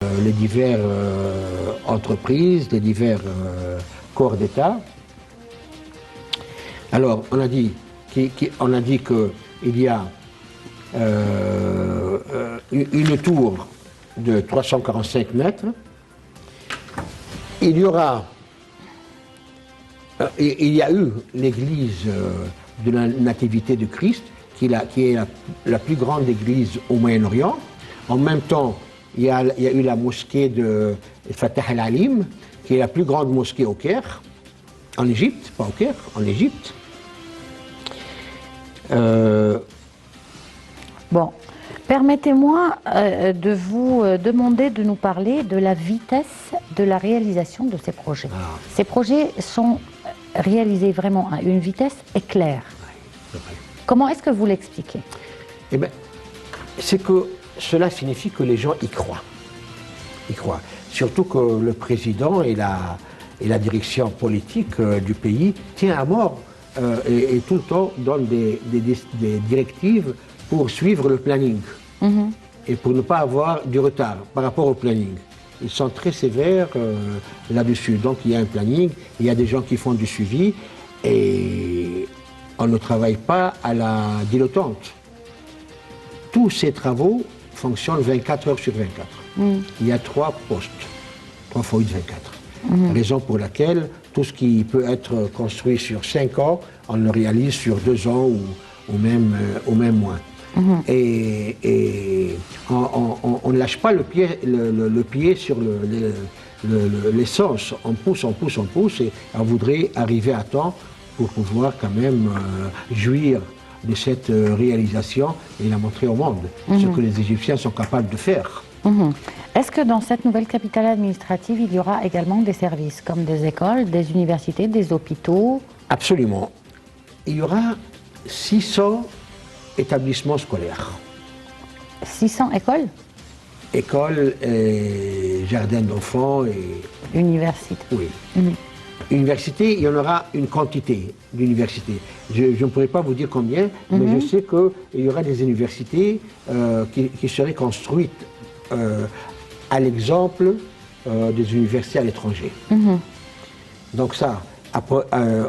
les diverses entreprises, les divers corps d'État. Alors, on a dit qu'il y a une tour de 345 mètres. Il y a eu l'église de la Nativité de Christ, qui est la plus grande église au Moyen-Orient. En même temps, il y a eu la mosquée de Fatah al-Alim, qui est la plus grande mosquée au Caire, en Égypte, pas au Caire, en Égypte. Bon, permettez-moi de vous demander de nous parler de la vitesse de la réalisation de ces projets. Ah. Ces projets sont réalisés vraiment à une vitesse éclair. Oui, comment est-ce que vous l'expliquez? Eh bien, c'est que cela signifie que les gens y croient. Y croient. Surtout que le président et la direction politique du pays tient à mort et tout le temps donne des directives pour suivre le planning et pour ne pas avoir du retard par rapport au planning. Ils sont très sévères là-dessus. Donc il y a un planning, il y a des gens qui font du suivi et on ne travaille pas à la dilettante. Tous ces travaux fonctionnent 24 heures sur 24. Il y a 3 postes, 3 fois 8, 24. Raison pour laquelle tout ce qui peut être construit sur 5 ans, on le réalise sur 2 ans ou même moins. Et on ne lâche pas le pied sur l'essence. On pousse et on voudrait arriver à temps pour pouvoir quand même jouir de cette réalisation et la montrer au monde, ce que les Égyptiens sont capables de faire. Est-ce que dans cette nouvelle capitale administrative, il y aura également des services comme des écoles, des universités, des hôpitaux? Absolument. Il y aura 600 établissements scolaires. 600 écoles? Écoles, et jardins d'enfants et... Universités? Oui. Université, il y en aura une quantité d'universités. Je ne pourrais pas vous dire combien, mais je sais qu'il y aura des universités qui seraient construites à l'exemple des universités à l'étranger. Donc ça, après,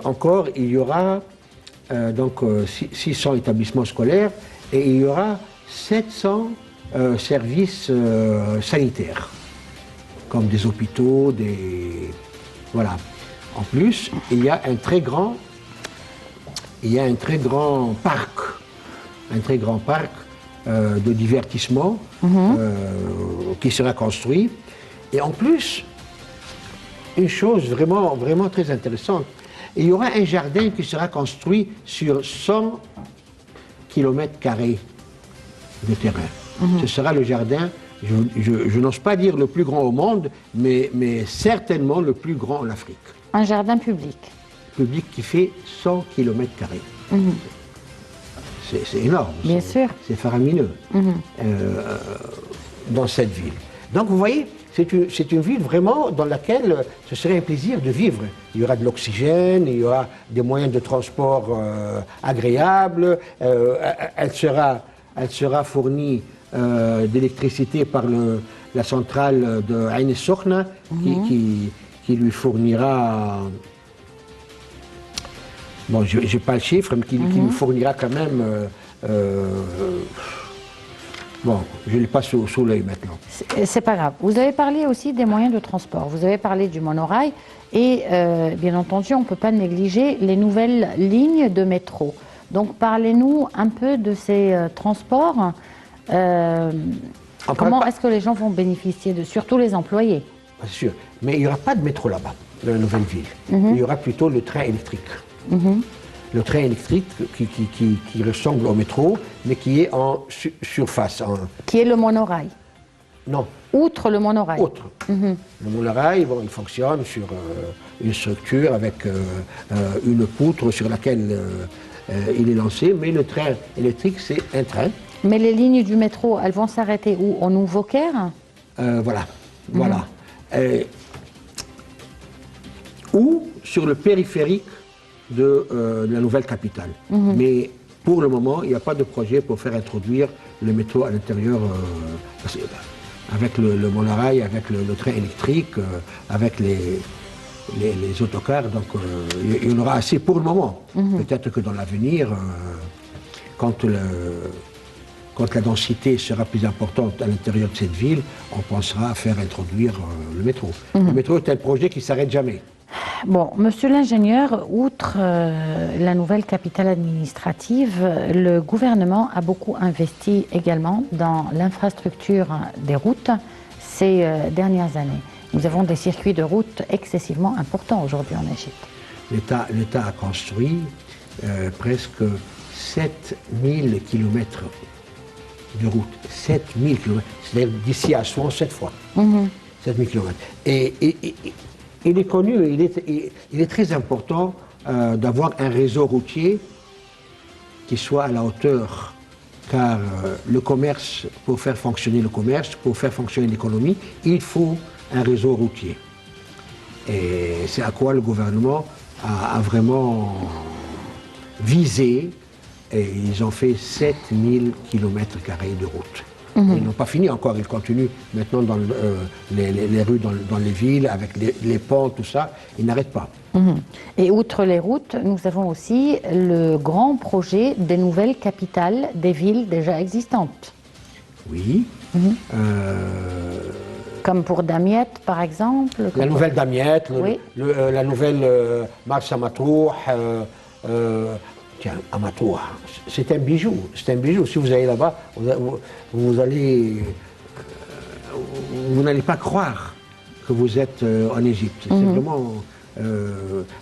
encore, il y aura 600 établissements scolaires et il y aura 700 services sanitaires, comme des hôpitaux, voilà. En plus, il y a un très grand parc, de divertissement qui sera construit. Et en plus, une chose vraiment très intéressante, il y aura un jardin qui sera construit sur 100 km² de terrain. Ce sera le jardin, je n'ose pas dire le plus grand au monde, mais certainement le plus grand en Afrique. Un jardin public. Public qui fait 100 km². C'est énorme. Bien sûr. C'est faramineux dans cette ville. Donc vous voyez, c'est une ville vraiment dans laquelle ce serait un plaisir de vivre. Il y aura de l'oxygène, il y aura des moyens de transport agréables, elle sera fournie d'électricité par la centrale de Ain el-Sokhna qui lui fournira, bon je n'ai pas le chiffre, mais qui lui fournira quand même, bon je ne l'ai pas sous l'œil maintenant. C'est pas grave. Vous avez parlé aussi des moyens de transport, vous avez parlé du monorail et bien entendu on ne peut pas négliger les nouvelles lignes de métro. Donc parlez-nous un peu de ces transports. Comment est-ce que les gens vont bénéficier de, surtout les employés? C'est sûr, mais il n'y aura pas de métro là-bas, dans la nouvelle ville. Il y aura plutôt le train électrique. Le train électrique qui ressemble au métro, mais qui est en surface. Qui est le monorail? Non. Outre le monorail? Outre. Le monorail, bon, il fonctionne sur une structure avec une poutre sur laquelle il est lancé, mais le train électrique, c'est un train. Mais les lignes du métro, elles vont s'arrêter où? Au Nouveau-Caire? Voilà. Ou sur le périphérique de la nouvelle capitale. Mais pour le moment, il n'y a pas de projet pour faire introduire le métro à l'intérieur. avec le monorail, avec le train électrique, avec les autocars. Donc il y en aura assez pour le moment. Peut-être que dans l'avenir, quand la densité sera plus importante à l'intérieur de cette ville, on pensera à faire introduire le métro. Le métro est un projet qui ne s'arrête jamais. Bon, monsieur l'ingénieur, outre la nouvelle capitale administrative, le gouvernement a beaucoup investi également dans l'infrastructure des routes ces dernières années. Nous avons des circuits de route excessivement importants aujourd'hui en Égypte. L'État a construit presque 7000 km de route. 7000 km, c'est-à-dire d'ici à Assouan 7 fois. 7000 km. Et il est connu, il est très important d'avoir un réseau routier qui soit à la hauteur, car le commerce, pour faire fonctionner le commerce, pour faire fonctionner l'économie, il faut un réseau routier. Et c'est à quoi le gouvernement a vraiment visé, et ils ont fait 7000 km² de route. Ils n'ont pas fini encore, ils continuent maintenant dans les rues, dans les villes, avec les ponts, tout ça, ils n'arrêtent pas. Et outre les routes, nous avons aussi le grand projet des nouvelles capitales des villes déjà existantes. Oui. Comme pour Damiette, par exemple. La nouvelle Damiette, Oui. la nouvelle Marsa Matouh. Tiens, Amatoua, c'est un bijou, c'est un bijou. Si vous allez là-bas, vous n'allez pas croire que vous êtes en Égypte. Simplement,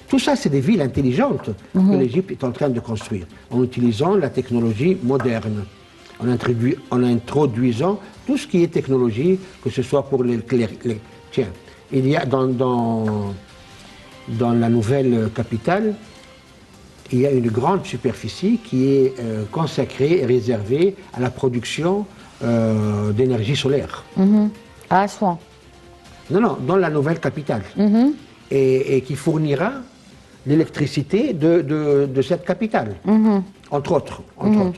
tout ça, c'est des villes intelligentes que l'Égypte est en train de construire, en utilisant la technologie moderne, en introduisant tout ce qui est technologie, que ce soit pour les tiens, il y a dans la nouvelle capitale, il y a une grande superficie qui est consacrée et réservée à la production d'énergie solaire. À Assouan. Non, dans la nouvelle capitale. Et qui fournira l'électricité de cette capitale, entre autres. Voilà.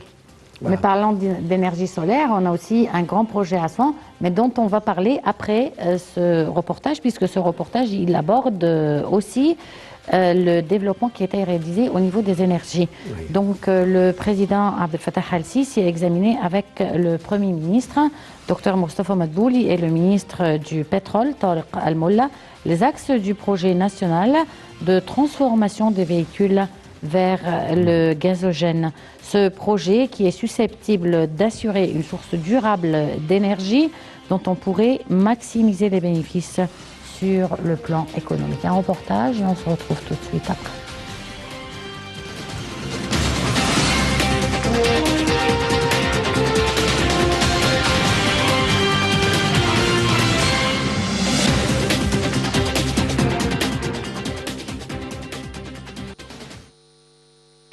Mais parlant d'énergie solaire, on a aussi un grand projet à Assouan, mais dont on va parler après ce reportage, puisque ce reportage, il aborde aussi le développement qui a été réalisé au niveau des énergies. Oui. Donc le président Abdel Fattah al-Sisi a examiné avec le Premier ministre, Dr Mostafa Madbouli, et le ministre du pétrole, Tariq Al-Molla, les axes du projet national de transformation des véhicules vers le gazogène. Ce projet qui est susceptible d'assurer une source durable d'énergie dont on pourrait maximiser les bénéfices sur le plan économique. Un reportage et on se retrouve tout de suite après.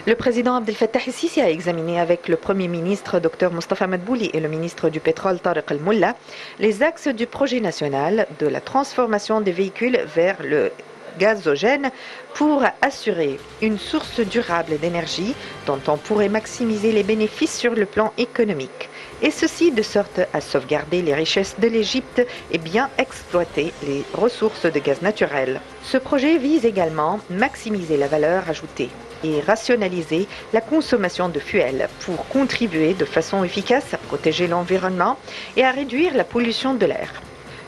Le président Abdel Fattah al-Sisi a examiné avec le Premier ministre Dr Mostafa Madbouli et le ministre du pétrole Tariq Al-Molla les axes du projet national de la transformation des véhicules vers le gazogène pour assurer une source durable d'énergie dont on pourrait maximiser les bénéfices sur le plan économique. Et ceci de sorte à sauvegarder les richesses de l'Égypte et bien exploiter les ressources de gaz naturel. Ce projet vise également à maximiser la valeur ajoutée et rationaliser la consommation de fuel pour contribuer de façon efficace à protéger l'environnement et à réduire la pollution de l'air.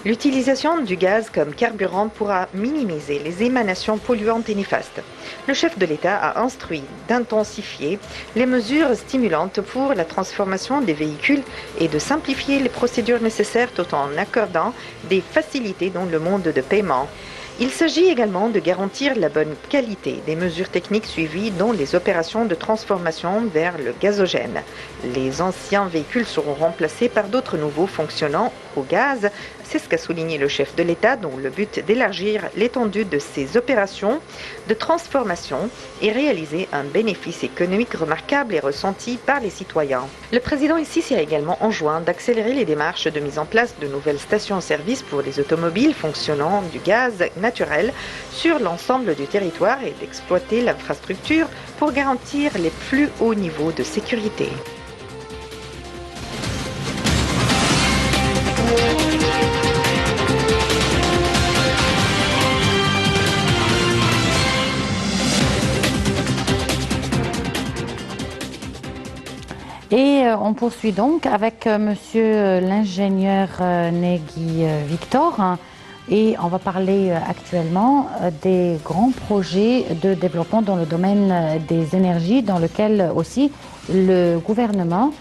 L'utilisation du gaz comme carburant pourra minimiser les émanations polluantes et néfastes. Le chef de l'État a instruit d'intensifier les mesures stimulantes pour la transformation des véhicules et de simplifier les procédures nécessaires tout en accordant des facilités dans le monde de paiement. Il s'agit également de garantir la bonne qualité des mesures techniques suivies dans les opérations de transformation vers le gazogène. Les anciens véhicules seront remplacés par d'autres nouveaux fonctionnant au gaz. C'est ce qu'a souligné le chef de l'État, dont le but d'élargir l'étendue de ces opérations de transformation et réaliser un bénéfice économique remarquable et ressenti par les citoyens. Le président Sisi a également enjoint d'accélérer les démarches de mise en place de nouvelles stations-service pour les automobiles fonctionnant du gaz naturel sur l'ensemble du territoire et d'exploiter l'infrastructure pour garantir les plus hauts niveaux de sécurité. on poursuit donc avec monsieur l'ingénieur Negui Victor, hein, et on va parler actuellement des grands projets de développement dans le domaine des énergies, dans lequel aussi le gouvernement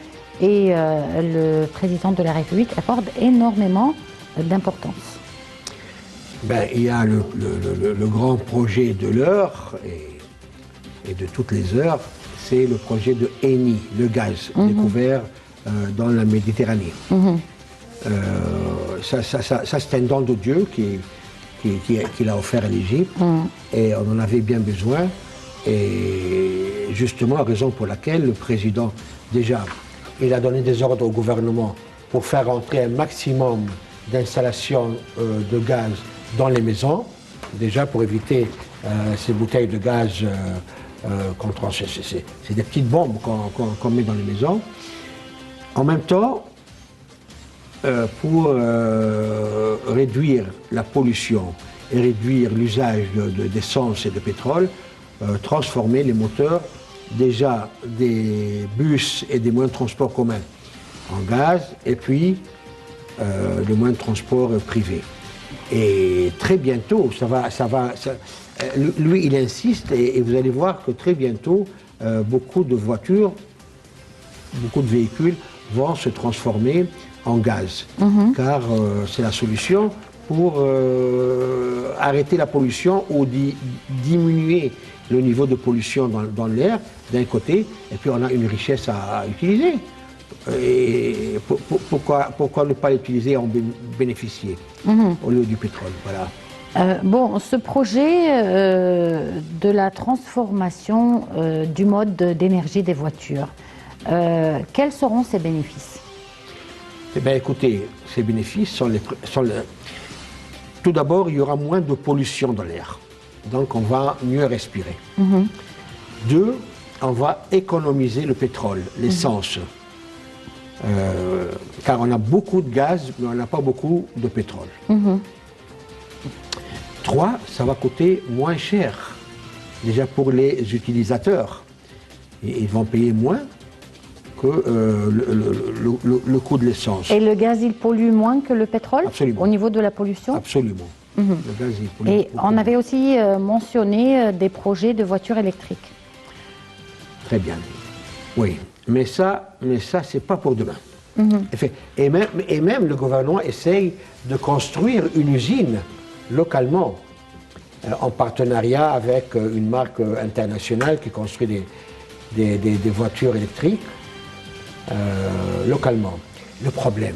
et le président de la République accordent énormément d'importance. Ben, il y a le grand projet de l'heure et de toutes les heures, c'est le projet de Eni, le gaz découvert dans la Méditerranée. Ça c'est un don de Dieu qu'il a offert à l'Égypte et on en avait bien besoin. Et justement, raison pour laquelle le président, déjà, il a donné des ordres au gouvernement pour faire rentrer un maximum d'installations de gaz dans les maisons, déjà pour éviter ces bouteilles de gaz c'est des petites bombes qu'on met dans les maisons. En même temps, pour réduire la pollution et réduire l'usage d'essence et de pétrole, transformer les moteurs déjà des bus et des moyens de transport communs en gaz et puis les moyens de transport privés. Et très bientôt, lui il insiste et vous allez voir que très bientôt beaucoup de voitures, beaucoup de véhicules vont se transformer en gaz, car c'est la solution pour arrêter la pollution ou diminuer le niveau de pollution dans l'air d'un côté, et puis on a une richesse à utiliser. Et pourquoi ne pas l'utiliser et en bénéficier au lieu du pétrole, voilà. Bon, ce projet de la transformation du mode d'énergie des voitures, quels seront ses bénéfices? Eh bien, écoutez, ces bénéfices sont tout d'abord, il y aura moins de pollution dans l'air. Donc, on va mieux respirer. Deux, on va économiser le pétrole, l'essence. Car on a beaucoup de gaz, mais on n'a pas beaucoup de pétrole. Trois, ça va coûter moins cher, déjà pour les utilisateurs. Et ils vont payer moins que le coût de l'essence. Et le gaz, il pollue moins que le pétrole? Absolument. Au niveau de la pollution? Absolument. Le gaz, il pollue Et beaucoup on moins. avait aussi mentionné des projets de voitures électriques. Très bien. Oui, mais ça c'est pas pour demain. Et même le gouvernement essaye de construire une usine localement, en partenariat avec une marque internationale qui construit des voitures électriques localement. Le problème,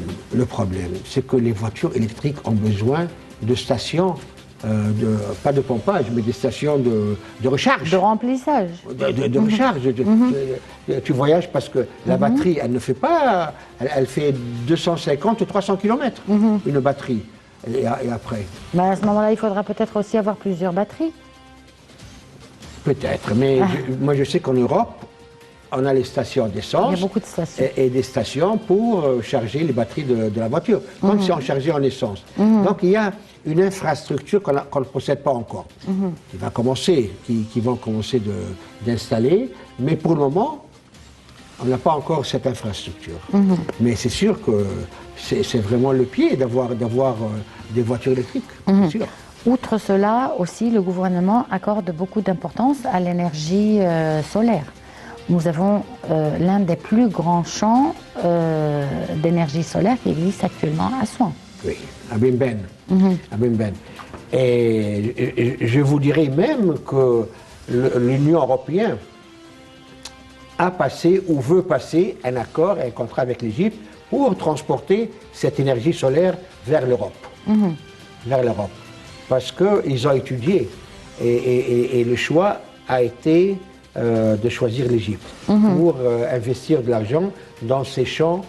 c'est que les voitures électriques ont besoin de stations, pas de pompage, mais des stations de recharge. De remplissage. De recharge. Tu voyages parce que la batterie, elle ne fait pas, elle fait 250 ou 300 km, une batterie. Et après. Ben à ce moment-là, il faudra peut-être aussi avoir plusieurs batteries. Peut-être, mais moi je sais qu'en Europe, on a les stations d'essence. Il y a beaucoup de stations. Et des stations pour charger les batteries de la voiture, comme si on chargeait en essence. Donc il y a une infrastructure qu'on ne possède pas encore, qui vont commencer d'installer, mais pour le moment, on n'a pas encore cette infrastructure. Mais c'est sûr que c'est vraiment le pied d'avoir des voitures électriques, c'est sûr. Outre cela, aussi, le gouvernement accorde beaucoup d'importance à l'énergie solaire. Nous avons l'un des plus grands champs d'énergie solaire qui existe actuellement à Souan. Oui, à Bimben. À Bimben. Et je vous dirais même que l'Union européenne a passé ou veut passer un accord, un contrat avec l'Égypte pour transporter cette énergie solaire vers l'Europe. Vers l'Europe. Parce qu'ils ont étudié et le choix a été de choisir l'Égypte pour investir de l'argent dans ces champs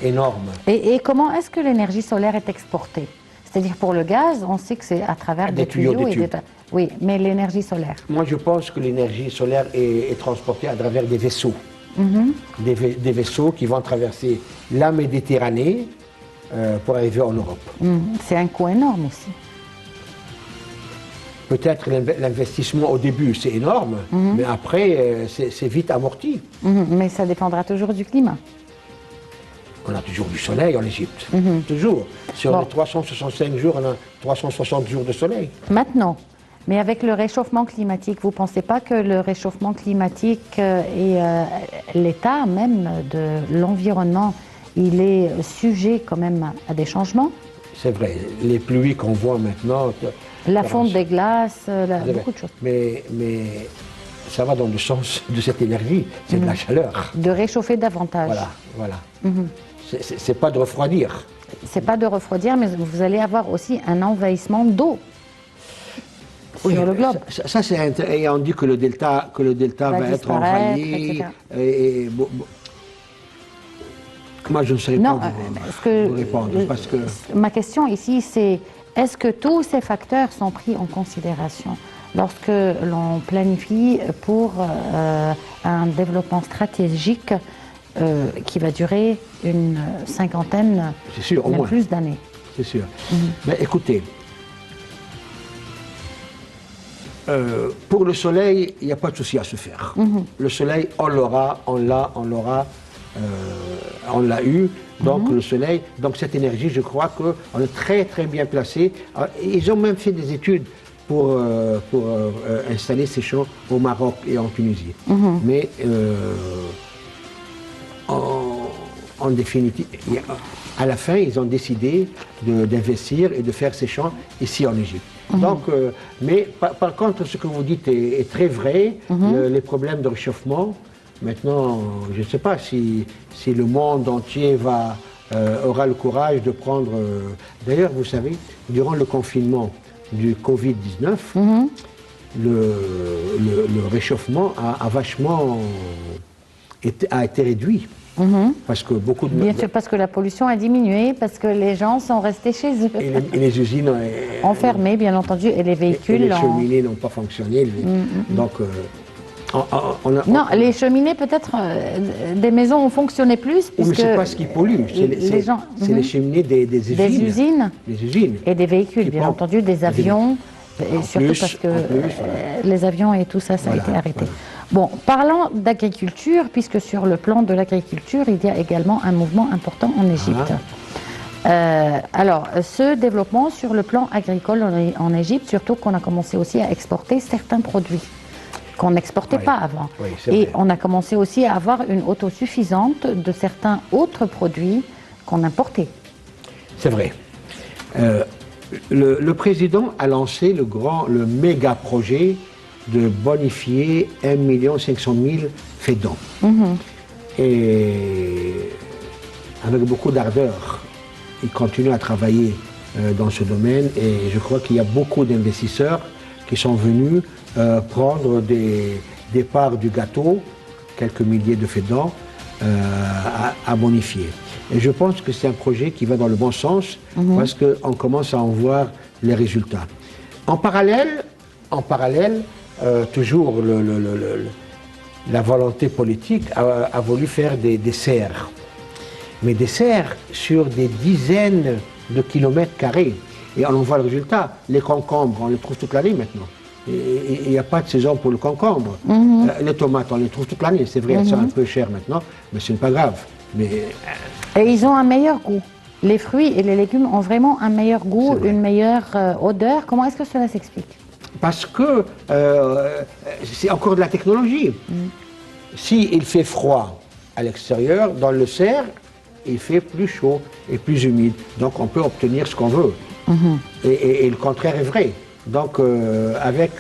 énormes. Et comment est-ce que l'énergie solaire est exportée? C'est-à-dire pour le gaz, on sait que c'est à travers des tuyaux et des... Oui, mais l'énergie solaire? Moi, je pense que l'énergie solaire est transportée à travers des vaisseaux. Des vaisseaux qui vont traverser la Méditerranée pour arriver en Europe. C'est un coût énorme aussi. peut-être l'investissement au début, c'est énorme, mais après, c'est vite amorti. Mais ça dépendra toujours du climat. On a toujours du soleil en Égypte, toujours. Sur les 365 jours, on a 360 jours de soleil. Maintenant, mais avec le réchauffement climatique, vous ne pensez pas que le réchauffement climatique et l'état même de l'environnement, il est sujet quand même à des changements? C'est vrai, les pluies qu'on voit maintenant... La fonte des glaces, beaucoup de choses. Mais ça va dans le sens de cette énergie, c'est de la chaleur. De réchauffer davantage. Voilà. C'est pas de refroidir. C'est pas de refroidir, mais vous allez avoir aussi un envahissement d'eau sur le globe. Ça c'est et on dit que le delta va être envahi. Moi je ne saurais pas vous répondre parce que ma question ici c'est est-ce que tous ces facteurs sont pris en considération lorsque l'on planifie pour un développement stratégique qui va durer une cinquantaine, c'est sûr, au même moins plus d'années. C'est sûr. Mais écoutez, pour le soleil, il n'y a pas de souci à se faire. Le soleil, on l'aura, on l'a eu. Donc le soleil, donc cette énergie, je crois qu'on est très très bien placé. Ils ont même fait des études pour installer ces champs au Maroc et en Tunisie. Mais en définitive, à la fin, ils ont décidé d'investir et de faire ces champs ici en Égypte. Donc, mais par contre, ce que vous dites est très vrai, les problèmes de réchauffement. Maintenant, je ne sais pas si le monde entier aura le courage de prendre... D'ailleurs, vous savez, durant le confinement du Covid-19, le réchauffement a été réduit. Parce que beaucoup de... Bien sûr, parce que la pollution a diminué, parce que les gens sont restés chez eux. Et les usines... enfermées, bien entendu, et les véhicules... Et les cheminées n'ont pas fonctionné. Donc... Non, les cheminées, peut-être, des maisons ont fonctionné plus. Mais c'est pas ce qui pollue, c'est les cheminées des usines. Des usines. Et des véhicules, bien entendu, des avions. Et surtout parce que les avions et tout ça, ça a été arrêté. Voilà. Bon, parlant d'agriculture, puisque sur le plan de l'agriculture, il y a également un mouvement important en Égypte. Alors, ce développement sur le plan agricole en Égypte, surtout qu'on a commencé aussi à exporter certains produits qu'on n'exportait pas avant. Et on a commencé aussi à avoir une autosuffisance de certains autres produits qu'on importait. C'est vrai. Le président a lancé le méga projet de bonifier 1 500 000 fédans. Et avec beaucoup d'ardeur, il continue à travailler dans ce domaine et je crois qu'il y a beaucoup d'investisseurs qui sont venus prendre des parts du gâteau, quelques milliers de fédans, à bonifier. Et je pense que c'est un projet qui va dans le bon sens parce qu'on commence à en voir les résultats. En parallèle, toujours la volonté politique a voulu faire des serres. Mais des serres sur des dizaines de kilomètres carrés. Et on en voit le résultat. Les concombres, on les trouve toute l'année maintenant. Il n'y a pas de saison pour le concombre. Les tomates, on les trouve toute l'année. C'est vrai, elles sont un peu chères maintenant, mais ce n'est pas grave. Et ils ont un meilleur goût. Les fruits et les légumes ont vraiment un meilleur goût, une meilleure odeur. Comment est-ce que cela s'explique? Parce que c'est encore de la technologie. S'il fait froid à l'extérieur, dans le serre, il fait plus chaud et plus humide. Donc on peut obtenir ce qu'on veut. Et le contraire est vrai. Donc avec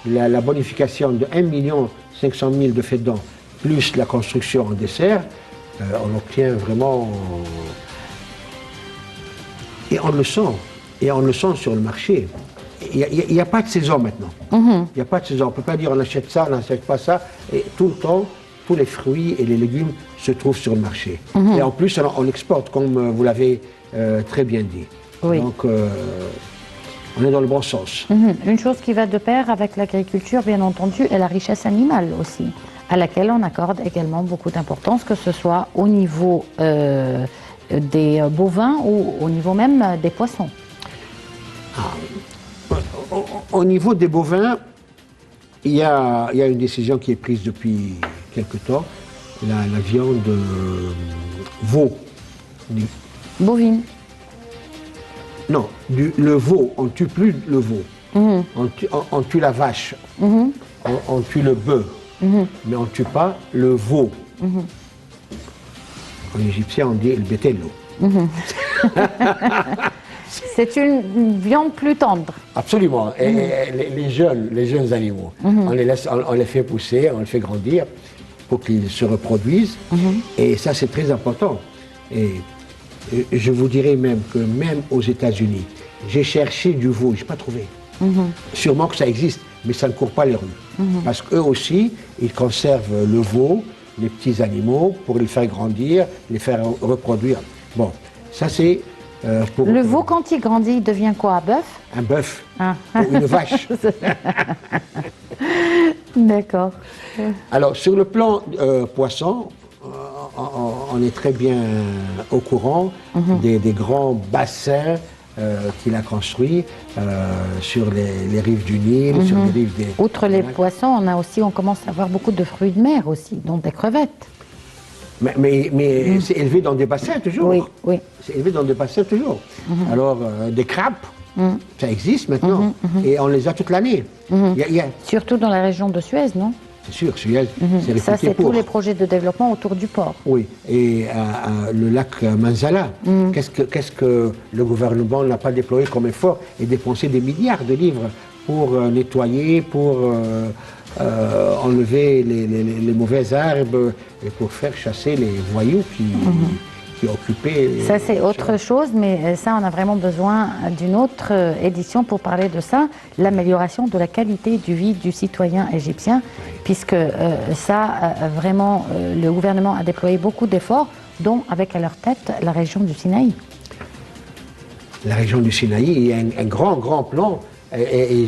la bonification de 1 500 000 de fédans, plus la construction en dessert, on obtient vraiment... Et on le sent. Et on le sent sur le marché. Il n'y a pas de saison maintenant. Il n'y a pas de saison. On ne peut pas dire on achète ça, on n'achète pas ça. Et tout le temps, tous les fruits et les légumes se trouvent sur le marché. Et en plus, on exporte, comme vous l'avez très bien dit. Donc, on est dans le bon sens. Une chose qui va de pair avec l'agriculture, bien entendu, est la richesse animale aussi, à laquelle on accorde également beaucoup d'importance, que ce soit au niveau des bovins ou au niveau même des poissons. Au niveau des bovins, il y a une décision qui est prise depuis quelque temps. La viande veau. Bovine. Non, le veau, on ne tue plus le veau. On tue la vache, on tue le bœuf, mais on ne tue pas le veau. En égyptien, on dit le bétello. C'est une viande plus tendre. Absolument. Et les jeunes animaux, on les fait pousser, on les fait grandir pour qu'ils se reproduisent. Et ça, c'est très important. Et je vous dirais même que même aux États-Unis, j'ai cherché du veau, je n'ai pas trouvé. Sûrement que ça existe, mais ça ne court pas les rues. Parce qu'eux aussi, ils conservent le veau, les petits animaux, pour les faire grandir, les faire reproduire. Bon, ça c'est pour... Le veau, quand il grandit, il devient quoi, un bœuf? Un bœuf, Ah. ou une vache. D'accord. Alors, sur le plan poisson, on est très bien au courant des grands bassins qu'il a construits sur les rives du Nil, sur les rives des... Outre les poissons, on commence à avoir beaucoup de fruits de mer aussi, dont des crevettes. Mais c'est élevé dans des bassins toujours. Oui, oui. C'est élevé dans des bassins toujours. Alors, des crabes, ça existe maintenant, et on les a toute l'année. Surtout dans la région de Suez, non? C'est sûr, Suez, c'est réputé Ça, c'est pour. tous les projets de développement autour du port. Oui, et le lac Manzala, qu'est-ce que le gouvernement n'a pas déployé comme effort et dépensé des milliards de livres pour nettoyer, pour enlever les mauvaises herbes et pour faire chasser les voyous qui occupaient... Ça, c'est autre chose, mais ça, on a vraiment besoin d'une autre édition pour parler de ça, l'amélioration de la qualité de vie du citoyen égyptien, puisque ça, vraiment, le gouvernement a déployé beaucoup d'efforts, dont, avec à leur tête, la région du Sinaï. La région du Sinaï, il y a un grand plan, et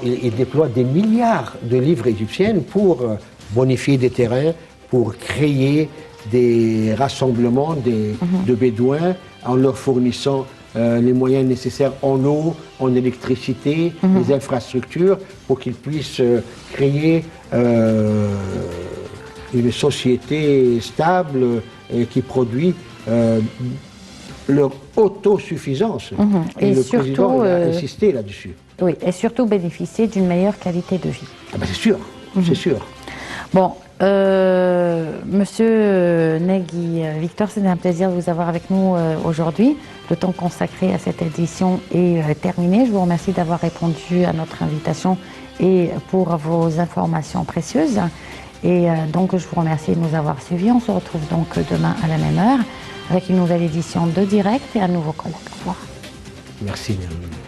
ils déploient des milliards de livres égyptiennes pour bonifier des terrains, pour créer des rassemblements de Bédouins en leur fournissant les moyens nécessaires en eau, en électricité, les infrastructures pour qu'ils puissent créer une société stable et qui produit leur autosuffisance. Et le président a insisté là-dessus. Oui, et surtout bénéficier d'une meilleure qualité de vie. Ah ben c'est sûr, c'est sûr. Bon, Monsieur Negui Victor, c'est un plaisir de vous avoir avec nous aujourd'hui. Le temps consacré à cette édition est terminé. Je vous remercie d'avoir répondu à notre invitation et pour vos informations précieuses. Et donc, je vous remercie de nous avoir suivis. On se retrouve donc demain à la même heure avec une nouvelle édition de Direct et un nouveau collègue. Au revoir. Merci, Myriam.